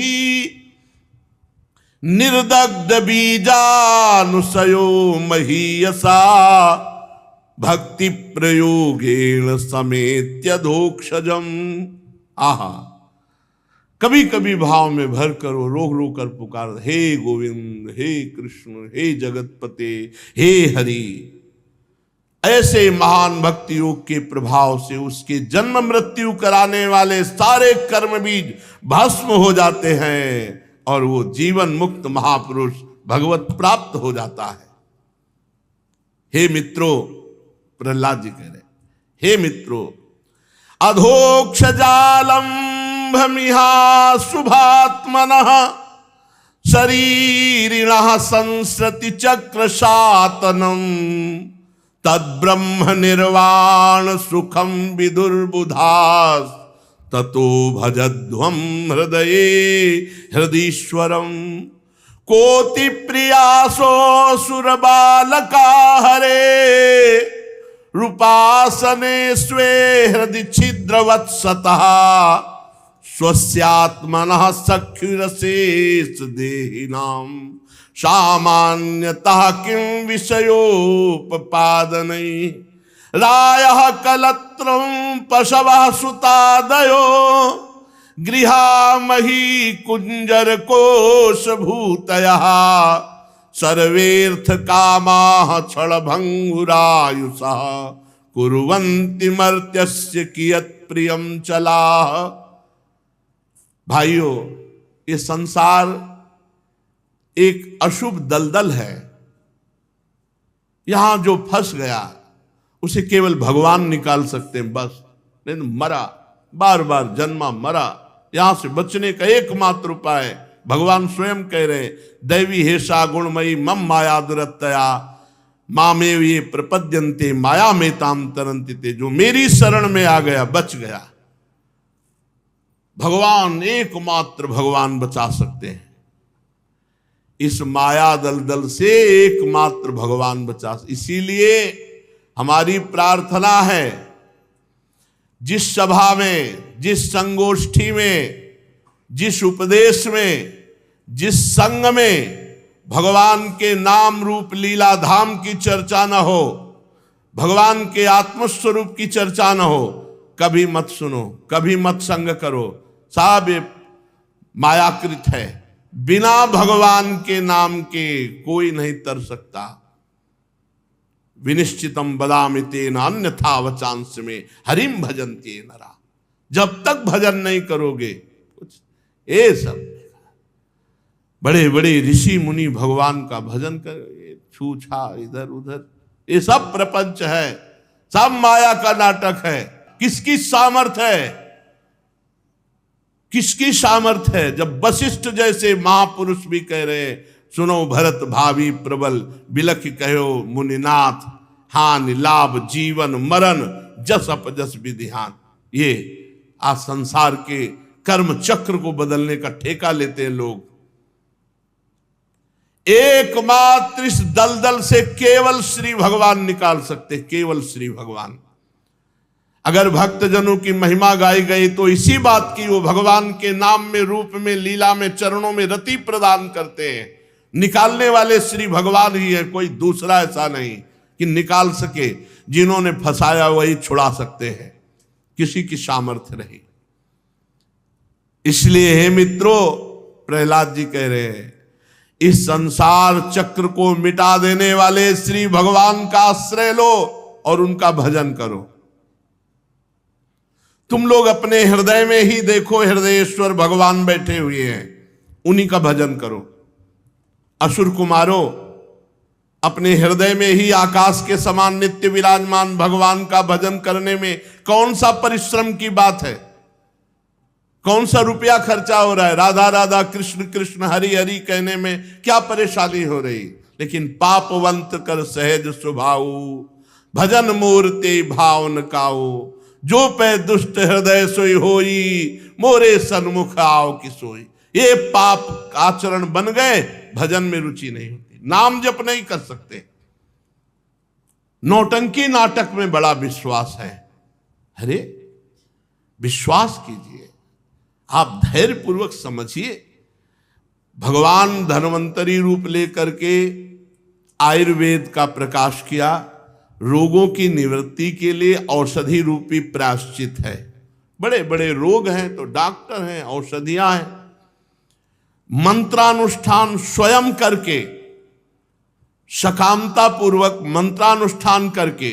[SPEAKER 1] निर्दग्ध बीजानुसयो महीयसा भक्ति प्रयोगेण समेत्य धोक्षजम। आहा, कभी कभी भाव में भर कर रोक रोक कर पुकार, हे गोविंद, हे कृष्ण, हे जगतपते, हे हरि। ऐसे महान भक्ति योग के प्रभाव से उसके जन्म मृत्यु कराने वाले सारे कर्म बीज भस्म हो जाते हैं और वो जीवन मुक्त महापुरुष भगवत प्राप्त हो जाता है। हे मित्रों, प्रहलाद जी कह रहे, हे मित्रों, अधोक्ष जालंभमिहा शुभात्मनः शरीरिणः संसृति चक्र शातनम तद्ब्रह्म निर्वाण सुखम विदुर्बुधास ततो भजध्वम हृदये हृदीश्वरम कोटि प्रियासो सुर बालका हरे रूपासने स्वे हृदि छिद्रवत्सतः स्वस्यात्मनः सख्युरशेष देहिनाम सामान्यतः किं विषयोपपादनै रायः कलत्रं पशवः सुतादयो गृहामही कुंजर कोशभूतयः सर्वेर्थ कामाः क्षणभंगुरायुषः कुर्वन्ति मर्त्यस्य कियत् प्रियं चलाः। भाइयों, ये संसार एक अशुभ दलदल है। यहां जो फंस गया उसे केवल भगवान निकाल सकते हैं, बस। नहीं तो मरा, बार बार जन्मा मरा। यहां से बचने का एकमात्र उपाय भगवान स्वयं कह रहे हैं, दैवी हेषा गुणमयी मम माया दुरत्तया मामेव ये प्रपद्यन्ते माया में ताम तरन्ति ते। जो मेरी शरण में आ गया बच गया। भगवान, एकमात्र भगवान बचा सकते हैं। इस माया दलदल से एकमात्र भगवान बचा। इसीलिए हमारी प्रार्थना है, जिस सभा में, जिस संगोष्ठी में, जिस उपदेश में, जिस संग में भगवान के नाम रूप लीला धाम की चर्चा न हो, भगवान के आत्मस्वरूप की चर्चा न हो, कभी मत सुनो, कभी मत संग करो। सब मायाकृत है। बिना भगवान के नाम के कोई नहीं तर सकता। विनिश्चितम बदामि तेन अन्यथा वचांस में हरिम भजन्ते नरा। जब तक भजन नहीं करोगे कुछ, ये सब बड़े बड़े ऋषि मुनि भगवान का भजन कर, छूछा इधर उधर, ये सब प्रपंच है, सब माया का नाटक है। किसकी सामर्थ है, किसकी सामर्थ है? जब वशिष्ठ जैसे महापुरुष भी कह रहे हैं, सुनो भरत भावी प्रबल बिलख कहो मुनिनाथ हानि लाभ जीवन मरण जस अपजस विधिहान। ये आज संसार के कर्म चक्र को बदलने का ठेका लेते हैं लोग। एकमात्र इस दलदल से केवल श्री भगवान निकाल सकते, केवल श्री भगवान। अगर भक्तजनों की महिमा गाई गई तो इसी बात की, वो भगवान के नाम में, रूप में, लीला में, चरणों में रति प्रदान करते हैं। निकालने वाले श्री भगवान ही है, कोई दूसरा ऐसा नहीं कि निकाल सके। जिन्होंने फंसाया वही छुड़ा सकते हैं, किसी की सामर्थ्य नहीं। इसलिए हे मित्रों, प्रहलाद जी कह रहे हैं, इस संसार चक्र को मिटा देने वाले श्री भगवान का आश्रय लो और उनका भजन करो। तुम लोग अपने हृदय में ही देखो, हृदयेश्वर भगवान बैठे हुए हैं, उन्हीं का भजन करो। असुर कुमारों, अपने हृदय में ही आकाश के समान नित्य विराजमान भगवान का भजन करने में कौन सा परिश्रम की बात है, कौन सा रुपया खर्चा हो रहा है। राधा राधा कृष्ण कृष्ण हरि हरि कहने में क्या परेशानी हो रही। लेकिन पापवंत कर सहज स्वभाव, भजन मूर्ति भावन काओ, जो पे दुष्ट हृदय सोई होई, मोरे सन्मुख आओ की सोई। ये पाप आचरण बन गए, भजन में रुचि नहीं होती, नाम जप नहीं कर सकते, नौटंकी नाटक में बड़ा विश्वास है। अरे विश्वास कीजिए, आप धैर्य पूर्वक समझिए। भगवान धन्वंतरी रूप लेकर के आयुर्वेद का प्रकाश किया, रोगों की निवृत्ति के लिए औषधि रूपी प्रायश्चित है। बड़े बड़े रोग हैं तो डॉक्टर हैं, औषधियां हैं। मंत्रानुष्ठान स्वयं करके, सकामता पूर्वक मंत्रानुष्ठान करके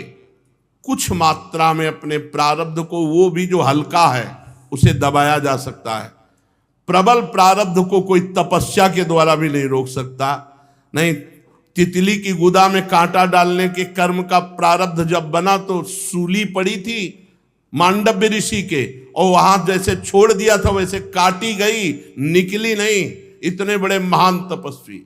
[SPEAKER 1] कुछ मात्रा में अपने प्रारब्ध को, वो भी जो हल्का है, उसे दबाया जा सकता है। प्रबल प्रारब्ध को कोई तपस्या के द्वारा भी नहीं रोक सकता। नहीं, तितली की गुदा में कांटा डालने के कर्म का प्रारब्ध जब बना तो सूली पड़ी थी मांडव्य ऋषि के, और वहां जैसे छोड़ दिया था वैसे काटी गई, निकली नहीं। इतने बड़े महान तपस्वी,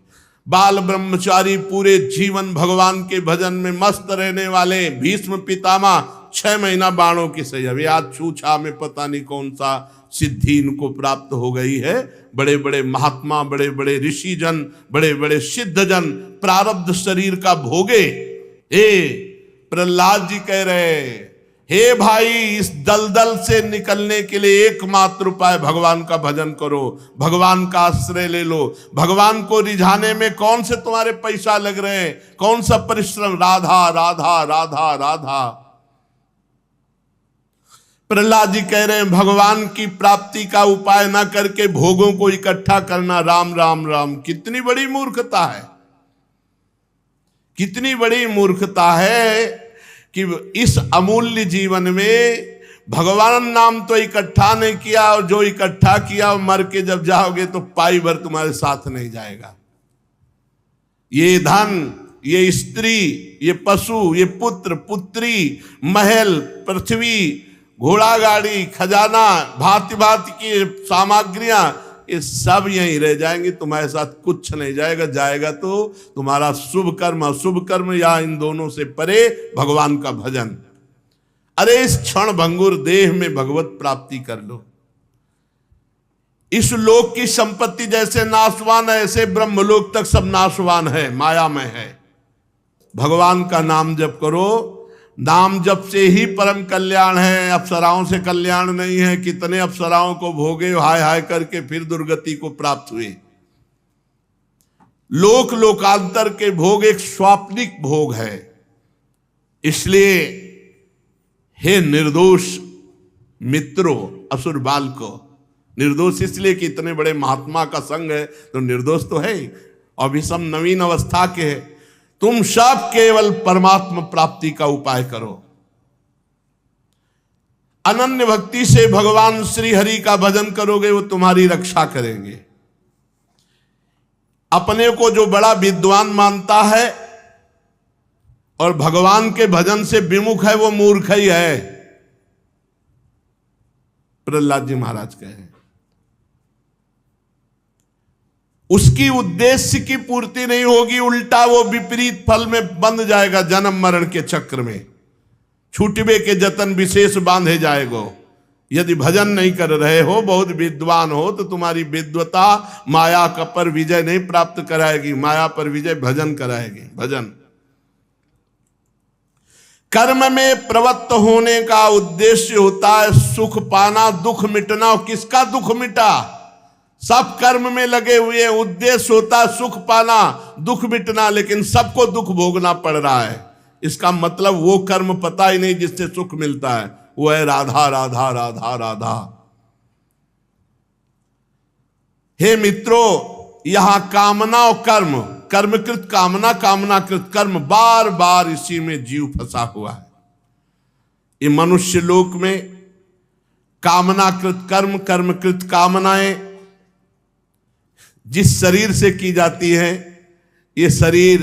[SPEAKER 1] बाल ब्रह्मचारी, पूरे जीवन भगवान के भजन में मस्त रहने वाले भीष्म पितामह 6 महीना बाणों की सही। अभी आज छूछा में पता नहीं कौन सा सिद्धि इनको प्राप्त हो गई है। बड़े बड़े महात्मा, बड़े बड़े ऋषि जन, बड़े बड़े सिद्ध जन प्रारब्ध शरीर का भोगे। प्रहलाद जी कह रहे, हे भाई, इस दलदल से निकलने के लिए एकमात्र उपाय भगवान का भजन करो, भगवान का आश्रय ले लो। भगवान को रिझाने में कौन से तुम्हारे पैसा लग रहे हैं, कौन सा परिश्रम। राधा राधा राधा राधा। प्रहलाद जी कह रहे हैं, भगवान की प्राप्ति का उपाय ना करके भोगों को इकट्ठा करना, राम राम राम। कितनी बड़ी मूर्खता है, कितनी बड़ी मूर्खता है कि इस अमूल्य जीवन में भगवान नाम तो इकट्ठा नहीं किया, और जो इकट्ठा किया मर के जब जाओगे तो पाई भर तुम्हारे साथ नहीं जाएगा। ये धन, ये स्त्री, ये पशु, ये पुत्र पुत्री, महल, पृथ्वी, घोड़ा गाड़ी, खजाना, भांति भांति की सामग्रियां, ये सब यहीं रह जाएंगे, तुम्हारे साथ कुछ नहीं जाएगा। जाएगा तो तुम्हारा शुभ कर्म, अशुभ कर्म, या इन दोनों से परे भगवान का भजन। अरे इस क्षण भंगुर देह में भगवत प्राप्ति कर लो। इस लोक की संपत्ति जैसे नाशवान है, ऐसे ब्रह्मलोक तक सब नाशवान है, माया में है। भगवान का नाम जप करो, नाम जप से ही परम कल्याण है, अप्सराओं से कल्याण नहीं है। कितने अप्सराओं को भोगे, हाय हाय करके फिर दुर्गति को प्राप्त हुए। लोक लोकांतर के भोग एक स्वाप्निक भोग है। इसलिए हे निर्दोष मित्रों, असुर बाल को, निर्दोष इसलिए कि इतने बड़े महात्मा का संग है तो निर्दोष तो है, और भी सब नवीन अवस्था के है। तुम सब केवल परमात्मा प्राप्ति का उपाय करो। अनन्य भक्ति से भगवान श्री हरि का भजन करोगे, वो तुम्हारी रक्षा करेंगे। अपने को जो बड़ा विद्वान मानता है और भगवान के भजन से विमुख है, वो मूर्ख ही है। प्रहलाद जी महाराज कहे, उसकी उद्देश्य की पूर्ति नहीं होगी, उल्टा वो विपरीत फल में बंध जाएगा। जन्म मरण के चक्र में छूटबे के जतन विशेष बांधे जाएगो। यदि भजन नहीं कर रहे हो, बहुत विद्वान हो, तो तुम्हारी विद्वता माया का पर विजय नहीं प्राप्त कराएगी, माया पर विजय भजन कराएगी। भजन कर्म में प्रवृत्त होने का उद्देश्य होता है सुख पाना, दुख मिटना। किसका दुख मिटा? सब कर्म में लगे हुए, उद्देश्य होता है सुख पाना, दुख मिटना, लेकिन सबको दुख भोगना पड़ रहा है। इसका मतलब वो कर्म पता ही नहीं जिससे सुख मिलता है, वो है राधा राधा राधा राधा। हे मित्रों, यहां कामना और कर्म, कर्मकृत कामना, कामनाकृत कर्म, बार बार इसी में जीव फंसा हुआ है। ये मनुष्य लोक में कामनाकृत कर्म, कर्मकृत कामनाएं जिस शरीर से की जाती है, ये शरीर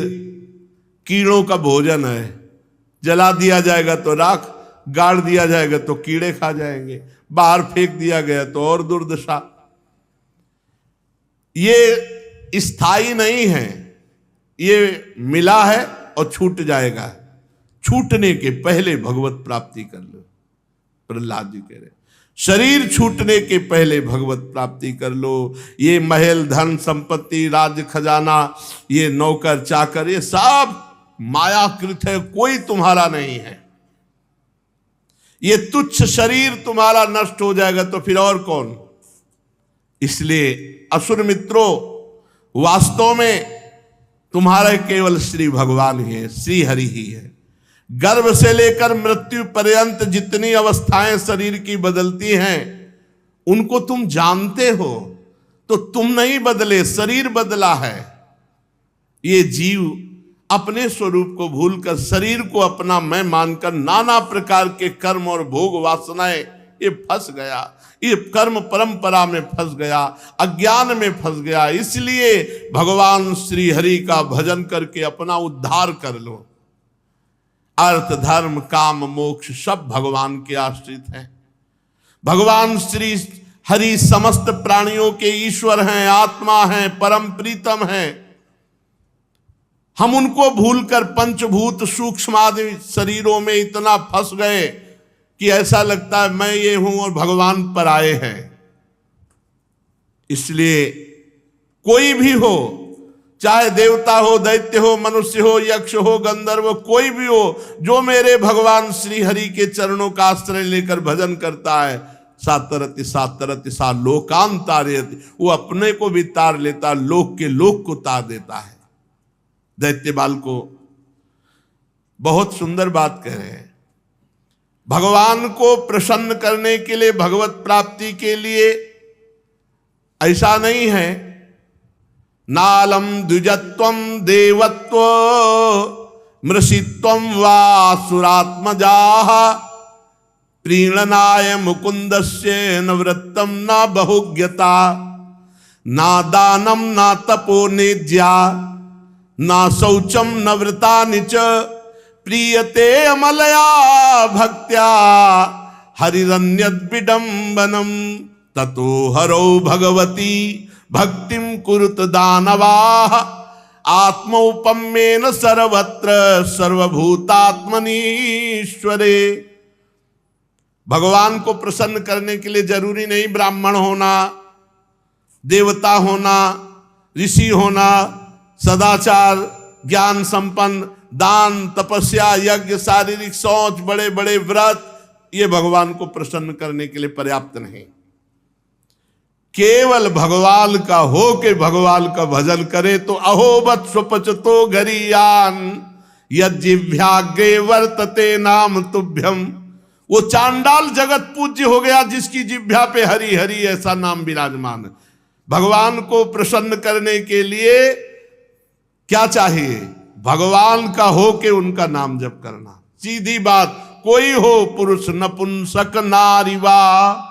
[SPEAKER 1] कीड़ों का भोजन है, जला दिया जाएगा तो राख, गाड़ दिया जाएगा तो कीड़े खा जाएंगे, बाहर फेंक दिया गया तो और दुर्दशा। ये स्थायी नहीं है, ये मिला है और छूट जाएगा। छूटने के पहले भगवत प्राप्ति कर लो, प्रहलाद जी कह रहे शरीर छूटने के पहले भगवत प्राप्ति कर लो। ये महल, धन, संपत्ति, राज खजाना, ये नौकर चाकर, ये सब मायाकृत है, कोई तुम्हारा नहीं है। ये तुच्छ शरीर तुम्हारा नष्ट हो जाएगा तो फिर और कौन। इसलिए असुर मित्रों, वास्तव में तुम्हारा केवल श्री भगवान ही है, श्री हरि ही है। गर्भ से लेकर मृत्यु पर्यंत जितनी अवस्थाएं शरीर की बदलती हैं उनको तुम जानते हो, तो तुम नहीं बदले, शरीर बदला है। ये जीव अपने स्वरूप को भूलकर शरीर को अपना मैं मानकर नाना प्रकार के कर्म और भोग वासनाएं ये फंस गया, ये कर्म परंपरा में फंस गया, अज्ञान में फंस गया। इसलिए भगवान श्री हरि का भजन करके अपना उद्धार कर लो। अर्थ, धर्म, काम, मोक्ष सब भगवान के आश्रित हैं। भगवान श्री हरि समस्त प्राणियों के ईश्वर हैं, आत्मा हैं, परम प्रीतम हैं। हम उनको भूलकर पंचभूत सूक्ष्मादि शरीरों में इतना फंस गए कि ऐसा लगता है मैं ये हूं और भगवान पर आए हैं। इसलिए कोई भी हो, चाहे देवता हो, दैत्य हो, मनुष्य हो, यक्ष हो, गंधर्व, कोई भी हो, जो मेरे भगवान श्री हरि के चरणों का आश्रय लेकर भजन करता है, सातरति सातरति सा लोकान तारयति, वो अपने को भी तार लेता, लोक के लोक को तार देता है। दैत्य बाल को बहुत सुंदर बात कह रहे हैं। भगवान को प्रसन्न करने के लिए, भगवत प्राप्ति के लिए ऐसा नहीं है नालम द्विजत्वम देवत्व मृषित्वम वा सुरात्मजाः प्रीणनाय मुकुंदस्य न वृत्तम न बहुज्ञता ना दानम ना तपो नेज्या ना शौचम न व्रतानि च प्रीयते अमलया भक्त्या हरिरन्यद् विडम्बनम ततो हरौ भगवती भक्तिम कुरुत दानवाः आत्मौपम्येन सर्वत्र सर्वभूतात्मनीश्वरे। भगवान को प्रसन्न करने के लिए जरूरी नहीं ब्राह्मण होना, देवता होना, ऋषि होना, सदाचार, ज्ञान संपन्न, दान, तपस्या, यज्ञ, शारीरिक शौच, बड़े बड़े व्रत, ये भगवान को प्रसन्न करने के लिए पर्याप्त नहीं। केवल भगवान का हो के भगवान का भजन करे तो अहोबत स्वपचतो गरीयान यज्जिह्वाग्रे वर्तते नाम तुभ्यम। वो चांडाल जगत पूज्य हो गया जिसकी जिह्वा पे हरि हरि ऐसा नाम विराजमान है। भगवान को प्रसन्न करने के लिए क्या चाहिए? भगवान का हो के उनका नाम जप करना। सीधी बात, कोई हो पुरुष नपुंसक नारीवा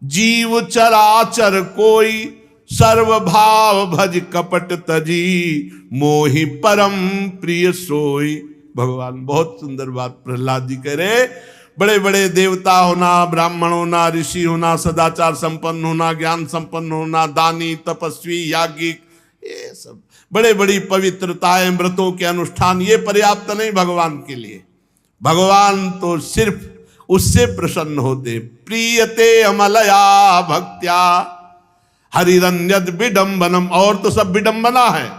[SPEAKER 1] जीव चराचर कोई सर्वभाव भज कपट तजी मोहि परम प्रिय सोई। भगवान बहुत सुंदर बात प्रहलाद जी कह रहे। बड़े बड़े देवता होना, ब्राह्मण होना, ऋषि होना, सदाचार संपन्न होना, ज्ञान संपन्न होना, दानी, तपस्वी, याज्ञिक, ये सब बड़े बड़ी पवित्रताएं, व्रतों के अनुष्ठान, ये पर्याप्त नहीं भगवान के लिए। भगवान तो सिर्फ उससे प्रसन्न होते प्रीयते अमलया भक्त्या हरिरन्यद् विडम्बनम। और तो सब विडंबना है।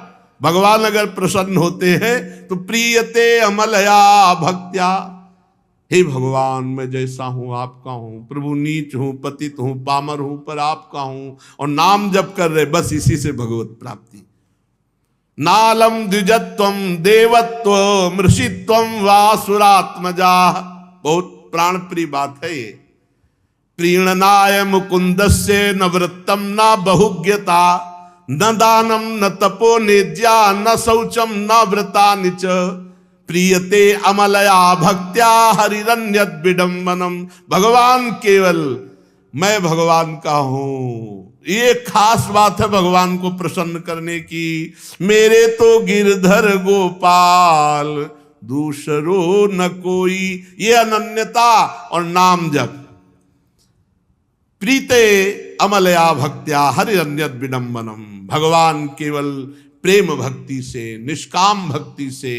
[SPEAKER 1] भगवान अगर प्रसन्न होते हैं तो प्रीयते अमलया भक्त्या। हे भगवान, मैं जैसा हूं आपका हूं, प्रभु नीच हूं, पतित हूं, पामर हूं, पर आपका हूं, और नाम जप कर रहे, बस इसी से भगवत प्राप्ति। नालम द्विजत्वम देवत्व मृषित्वम वासुरात्मजा। बहुत प्राण प्रिय बात है ये। प्रीणनाय मुकुंदस्य न वृत्तम न बहुज्ञता न दानम न तपो नेज्या न शौचम न व्रतानि च प्रीयते अमलया भक्त्या हरिरन्यद् विडम्बनम। भगवान केवल मैं भगवान का हूं। ये खास बात है भगवान को प्रसन्न करने की। मेरे तो गिरधर गोपाल दूसरो न कोई, ये अनन्यता और नाम जप। प्रीते अमलया भक्त्या हरि अन्यत विडंबनम, भगवान केवल प्रेम भक्ति से, निष्काम भक्ति से,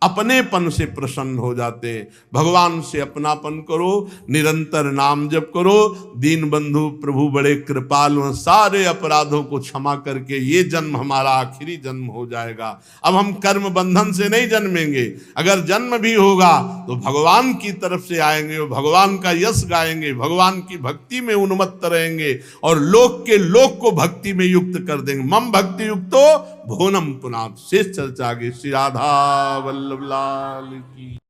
[SPEAKER 1] अपनेपन से प्रसन्न हो जाते। भगवान से अपनापन करो, निरंतर नाम जप करो। दीन बंधु प्रभु बड़े कृपालु हैं, सारे अपराधों को क्षमा करके ये जन्म हमारा आखिरी जन्म हो जाएगा। अब हम कर्म बंधन से नहीं जन्मेंगे, अगर जन्म भी होगा तो भगवान की तरफ से आएंगे, भगवान का यश गाएंगे, भगवान की भक्ति में उन्मत्त रहेंगे और लोक के लोक को भक्ति में युक्त कर देंगे। मम भक्ति युक्तो भुवनम पुनात्। शेष चर्चा आगे। श्री राधा वल्लभ लाल की।